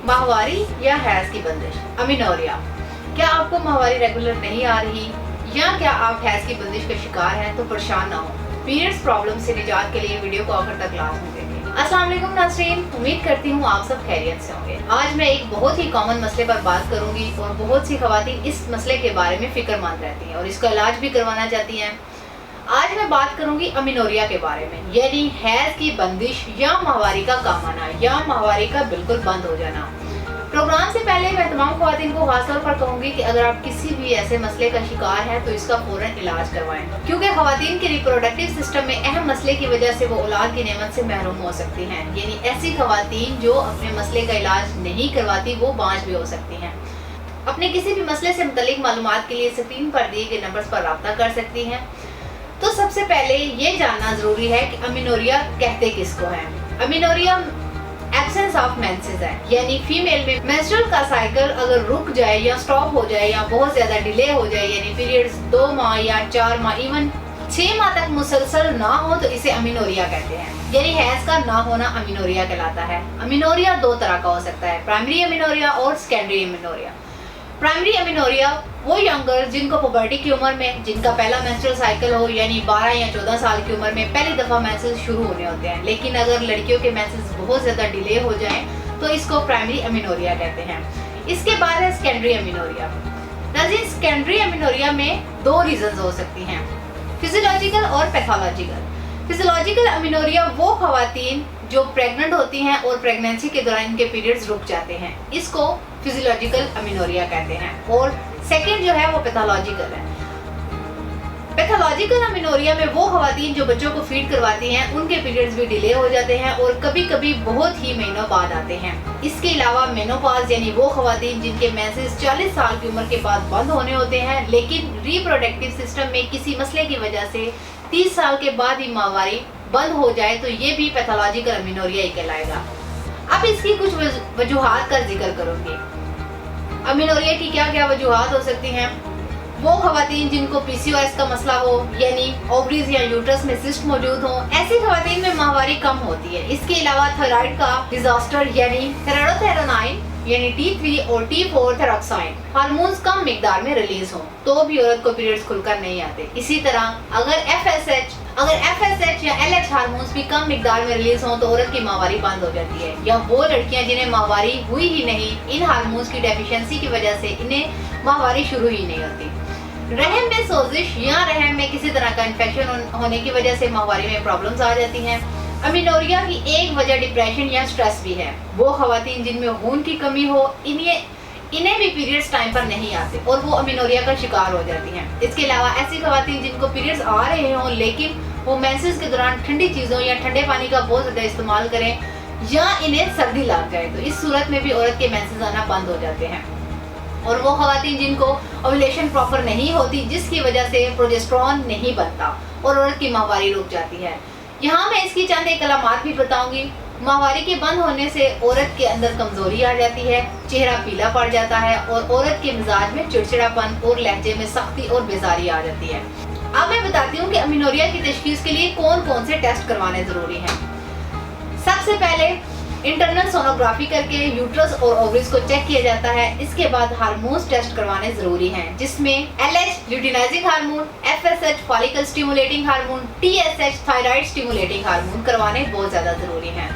माहवारी या हैज की बंदिश, अमीनोरिया। क्या आपको माहवारी रेगुलर नहीं आ रही या क्या आप हैज की बंदिश का शिकार हैं तो परेशान ना हो। पीरियड्स प्रॉब्लम से निजात के लिए वीडियो को आखिर तक लाजमी देखें। अस्सलाम वालेकुम नाज़रीन, उम्मीद करती हूँ आप सब खैरियत से होंगे। आज मैं एक बहुत ही कॉमन मसले पर बात करूंगी और बहुत सी खवातीन इस मसले के बारे में फिक्रमंद रहती हैं और इसका इलाज भी करवाना चाहती हैं। आज मैं बात करूंगी अमीनोरिया के बारे में, यानी हैज की बंदिश या माहवारी का कम आना या माहवारी का बिल्कुल बंद हो जाना। प्रोग्राम से पहले मैं तमाम खवातीन को खास तौर पर कहूंगी कि अगर आप किसी भी ऐसे मसले का शिकार हैं तो इसका फौरन इलाज करवाएं, क्योंकि खवातीन के रिप्रोडक्टिव सिस्टम में अहम मसले की वजह से वो औलाद की नेमत से महरूम हो सकती हैं। यानी ऐसी खवातीन जो अपने मसले का इलाज नहीं करवाती वो बांझ भी हो सकती हैं। अपने किसी भी मसले से मुतल्लिक मालूमात के लिए स्क्रीन पर दिए गए नंबर्स पर राब्ता कर सकती हैं। तो सबसे पहले ये जानना जरूरी है कि अमीनोरिया कहते किसको है। अमीनोरिया एब्सेंस ऑफ मेंसेस है, यानी फीमेल में मेंस्ट्रुअल का साइकिल अगर रुक जाए या स्टॉप हो जाए या बहुत ज्यादा डिले हो जाए, यानी पीरियड्स 2 माह या 4 माह इवन 6 माह तक मुसलसल ना हो तो इसे अमीनोरिया कहते हैं। यानी हैज का ना होना अमीनोरिया कहलाता है। अमीनोरिया दो तरह का हो सकता है, प्राइमरी अमीनोरिया और सेकेंडरी अमीनोरिया। प्राइमरी अमीनोरिया वो यंग गर्ल जिनको पुबर्टी की उम्र में जिनका पहला मेंस्ट्रुअल साइकिल हो, यानी 12 या 14 साल की उम्र में पहली दफ़ा मेंसेस शुरू होने होते हैं। लेकिन अगर लड़कियों के मेंसेस बहुत ज़्यादा डिले हो जाएं तो इसको प्राइमरी अमीनोरिया कहते हैं। इसके बाद है सेकेंडरी अमीनोरिया। नाज़रीन, सेकेंडरी अमीनोरिया में दो रीजंस हो सकती हैं, फिजियोलॉजिकल और पैथोलॉजिकल। फिजियोलॉजिकल अमीनोरिया वो खवातीन जो प्रेग्नेंट होती हैं और प्रेगनेंसी के दौरान इनके पीरियड्स रुक जाते हैं, इसको फिजियोलॉजिकल अमीनोरिया कहते हैं। और सेकंड जो है वो पैथोलॉजिकल है। पैथोलॉजिकल अमीनोरिया में वो खवातीन जो बच्चों को फीड करवाती हैं उनके पीरियड्स भी डिले हो जाते हैं और कभी कभी बहुत ही महीनों बाद आते हैं। इसके अलावा मेनोपॉज यानी वो खवातीन जिनके मेंसेस 40 साल की उम्र के बाद बंद होने होते हैं, लेकिन रिप्रोडक्टिव सिस्टम में किसी मसले की वजह से 30 साल के बाद ही माहवारी बंद हो जाए तो ये भी पैथोलॉजिकल अमीनोरिया ही कहलाएगा। अब इसकी कुछ वजूहात का जिक्र करूंगी। अमीनोरिया की क्या क्या वजूहात हो सकती हैं। वो खवातीन जिनको पीसीओएस का मसला हो, यानी ओवरीज या यूट्रस में सिस्ट मौजूद हो, ऐसी खवातीन में माहवारी कम होती है। इसके अलावा थायराइड का डिजास्टर यानी थायराइडोथेरोनाइन यानी T3 और T4 थायरॉक्साइन हार्मोन्स कम मिकदार में रिलीज हो तो भी औरत को पीरियड्स खुलकर नहीं आते। इसी तरह अगर FSH या LH हार्मोन्स भी कम मिकदार में रिलीज हो तो औरत की माहवारी बंद हो जाती है। या वो लड़कियां जिन्हें माहवारी हुई ही नहीं, इन हार्मोन्स की डेफिशिएंसी की वजह से इन्हें माहवारी शुरू ही नहीं होती। रहम में सोजिश या रहम में किसी तरह का इन्फेक्शन होने की वजह से माहवारी में प्रॉब्लम्स आ जाती हैं। अमीनोरिया की एक वजह डिप्रेशन या स्ट्रेस भी है। वो खवातीन जिनमें खून की कमी हो, इन्हें भी पीरियड्स टाइम पर नहीं आते और वो अमीनोरिया का शिकार हो जाती हैं। इसके अलावा ऐसी खवातीन जिनको पीरियड्स आ रहे हों लेकिन वो मेंसेस के दौरान ठंडी चीज़ों या ठंडे पानी का बहुत ज़्यादा इस्तेमाल करें या इन्हें सर्दी लग जाए तो इस सूरत में भी औरत के मेंसेस आना बंद हो जाते हैं। और वो खवातीन जिनको ओव्यूलेशन प्रॉपर नहीं होती जिसकी वजह से प्रोजेस्टेरोन नहीं बनता और औरत की माहवारी रुक जाती है। यहाँ मैं इसकी चंद एक अलामात भी बताऊंगी। माहवारी के बंद होने से औरत के अंदर कमजोरी आ जाती है, चेहरा पीला पड़ जाता है और औरत के मिजाज में चिड़चिड़ापन और लहजे में सख्ती और बेजारी आ जाती है। अब मैं बताती हूँ कि अमीनोरिया की तशखीस के लिए कौन कौन से टेस्ट करवाने जरूरी हैं। सबसे पहले इंटरनल सोनोग्राफी करके यूट्रस और ओवरीज को चेक किया जाता है। इसके बाद हार्मोन्स टेस्ट करवाने जरूरी हैं, जिसमें LH luteinizing hormone, FSH follicle stimulating hormone, TSH thyroid stimulating hormone करवाने बहुत ज्यादा जरूरी हैं।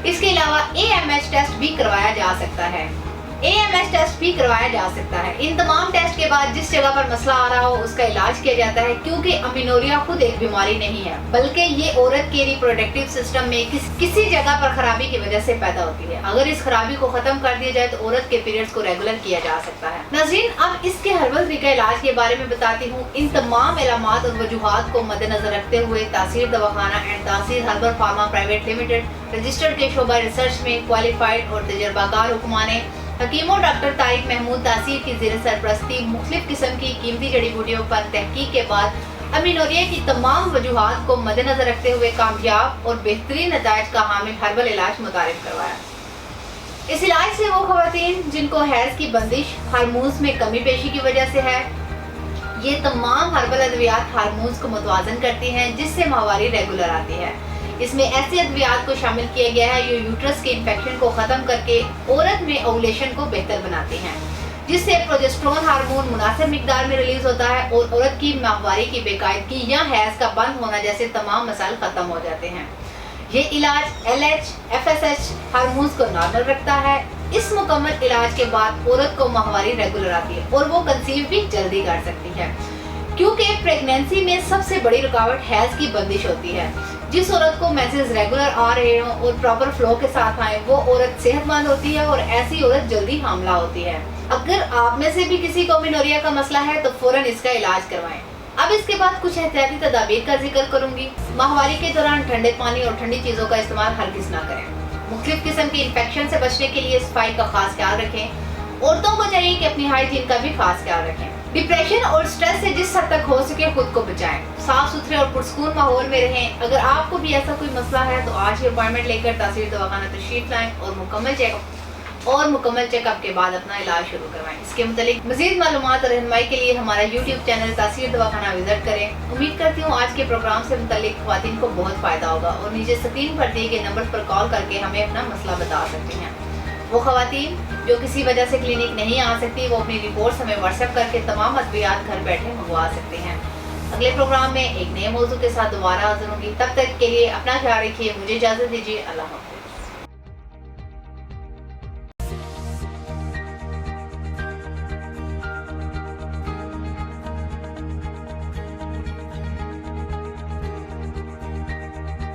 इसके अलावा AMH टेस्ट भी करवाया जा सकता है। इन तमाम टेस्ट के बाद जिस जगह पर मसला आ रहा हो उसका इलाज किया जाता है, क्योंकि अमीनोरिया खुद एक बीमारी नहीं है बल्कि ये औरत के रिप्रोडक्टिव सिस्टम में किसी जगह पर खराबी की वजह से पैदा होती है। अगर इस खराबी को खत्म कर दिया जाए तो औरत के पीरियड्स को रेगुलर किया जा सकता है। नाज़रीन, अब इसके हर्बल तरीका इलाज के बारे में बताती हूँ। इन तमाम अलामात और वजूहात को मद्देनजर रखते हुए तासीर दवाखाना एंड तासीर herbal pharma private limited registered के शोबा रिसर्च में क्वालिफाइड और तजर्बाकार हुक्माने हकीमों डॉक्टर तारिक महमूद तासीर की ज़ेर सरपरस्ती मुख्तलिफ किस्म की कीमती जड़ी बूटियों पर तहकीक के बाद अमीनोरिया की तमाम वजूहात को मद्देनजर रखते हुए कामयाब और बेहतरीन नताइज का हामिल हर्बल इलाज मुतारिफ करवाया। इस इलाज से वो खवातीन जिनको हैज की बंदिश हार्मोन्स में कमी पेशी की वजह से है, ये तमाम हर्बल अद्वियात हार्मोन्स को मुतवाजन करती हैं जिससे माहवारी रेगुलर आती है। इसमें ऐसे अद्वियात को शामिल किया गया है जो यूट्रस के इन्फेक्शन को खत्म करके औरत में ओवुलेशन को बेहतर बनाते हैं, जिससे प्रोजेस्टेरोन हार्मोन मुनासिब मिकदार में रिलीज होता है और औरत की माहवारी की बेकायदगी या हैज का बंद होना जैसे तमाम मसाइल खत्म हो जाते हैं। ये इलाज LH, FSH हार्मोन्स को नॉर्मल रखता है। इस मुकम्मल इलाज के बाद औरत को माहवारी रेगुलर आती है और वो कंसीव भी जल्दी कर सकती है, क्योंकि प्रेगनेंसी में सबसे बड़ी रुकावट हैज की बंदिश होती है। जिस औरत को मैसेज रेगुलर आ रहे हों और प्रॉपर फ्लो के साथ आए, वो औरत सेहतमंद होती है और ऐसी औरत जल्दी हामला होती है। अगर आप में से भी किसी को अमेनोरिया का मसला है तो फौरन इसका इलाज करवाएं। अब इसके बाद कुछ एहतियाती तदाबीर का जिक्र करूंगी। माहवारी के दौरान ठंडे पानी और ठंडी चीजों का इस्तेमाल हरगिज़ ना करें। मुख्तलिफ किस्म के इन्फेक्शन से बचने के लिए सफाई का खास ख्याल रखें। औरतों को चाहिए कि अपनी हाइजीन का भी खास ख्याल रखें। डिप्रेशन और स्ट्रेस से जिस हद तक हो सके खुद को बचाएं। साफ सुथरे और पुरसकून माहौल में रहें। अगर आपको भी ऐसा कोई मसला है तो आज ही अपॉइंटमेंट लेकर तासीर दवाखाना तशरीफ लाएं और मुकम्मल चेकअप के बाद अपना इलाज शुरू करवाएं। इसके मुतालिक मज़ीद मालूमात और रहनुमाई के लिए हमारा YouTube चैनल तासीर दवाखाना विजिट करें। उम्मीद करती हूँ आज के प्रोग्राम से मुतालिक ख्वातीन को बहुत फ़ायदा होगा और नीचे स्क्रीन पर दिए गए नंबर पर कॉल करके हमें अपना मसला बता सकती हैं। वो ख्वातीन जो किसी वजह से क्लिनिक नहीं आ सकती, वो अपनी रिपोर्ट्स हमें व्हाट्सएप करके तमाम अद्वियात घर बैठे मंगवा सकते हैं। अगले प्रोग्राम में एक नए मौजू के साथ दोबारा हाजिर होंगी। तब तक के लिए अपना ख्याल रखिए। मुझे इजाज़त दीजिए। अल्लाह हाफ़िज़।